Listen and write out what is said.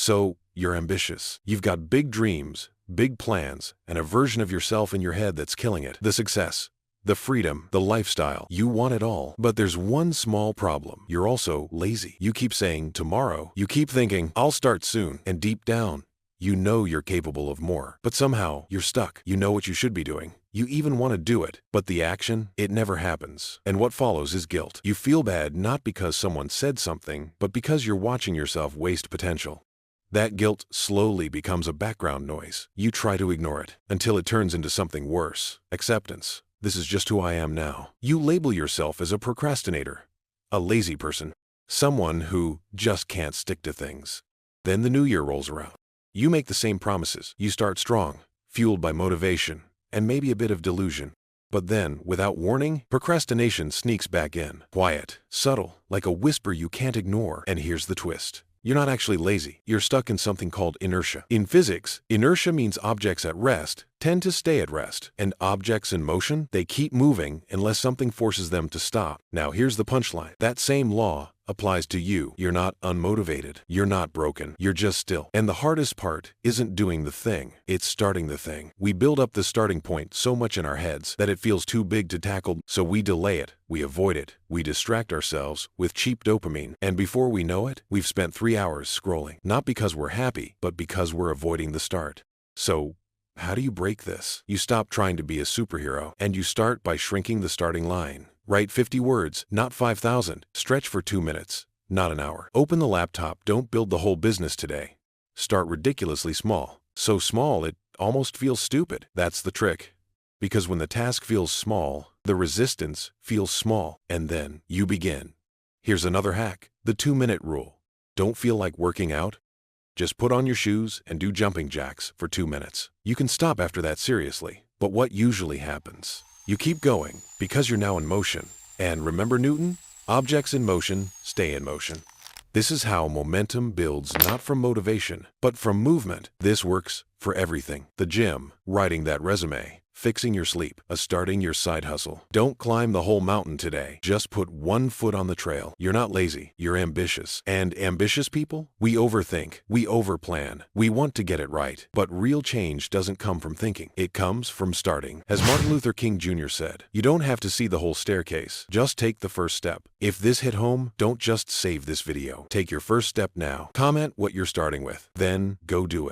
So, you're ambitious. You've got big dreams, big plans, and a version of yourself in your head that's killing it. The success, the freedom, the lifestyle. You want it all. But there's one small problem. You're also lazy. You keep saying tomorrow. You keep thinking, I'll start soon. And deep down, you know you're capable of more. But somehow, you're stuck. You know what you should be doing. You even want to do it. But the action, it never happens. And what follows is guilt. You feel bad not because someone said something, but because you're watching yourself waste potential. That guilt slowly becomes a background noise. You try to ignore it until it turns into something worse. Acceptance. This is just who I am now. You label yourself as a procrastinator, a lazy person, someone who just can't stick to things. Then the new year rolls around. You make the same promises. You start strong, fueled by motivation, and maybe a bit of delusion. But then, without warning, procrastination sneaks back in. Quiet, subtle, like a whisper you can't ignore. And here's the twist. You're not actually lazy. You're stuck in something called inertia. In physics, inertia means objects at rest tend to stay at rest. And objects in motion, they keep moving unless something forces them to stop. Now here's the punchline. That same law applies to you. You're not unmotivated. You're not broken. You're just still. And the hardest part isn't doing the thing. It's starting the thing. We build up the starting point so much in our heads that it feels too big to tackle, so we delay it. We avoid it. We distract ourselves with cheap dopamine. And before we know it, we've spent 3 hours scrolling. Not because we're happy, but because we're avoiding the start. So, how do you break this? You stop trying to be a superhero, and you start by shrinking the starting line. Write 50 words, not 5,000. Stretch for 2 minutes, not an hour. Open the laptop. Don't build the whole business today. Start ridiculously small. So small it almost feels stupid. That's the trick. Because when the task feels small, the resistance feels small. And then you begin. Here's another hack. The 2-minute rule. Don't feel like working out? Just put on your shoes and do jumping jacks for 2 minutes. You can stop after that seriously. But what usually happens? You keep going because you're now in motion. And remember Newton? Objects in motion stay in motion. This is how momentum builds not from motivation, but from movement. This works for everything. The gym, writing that resume, fixing your sleep, starting your side hustle. Don't climb the whole mountain today. Just put one foot on the trail. You're not lazy. You're ambitious. And ambitious people? We overthink. We overplan. We want to get it right. But real change doesn't come from thinking. It comes from starting. As Martin Luther King Jr. said, you don't have to see the whole staircase. Just take the first step. If this hit home, don't just save this video. Take your first step now. Comment what you're starting with. Then go do it.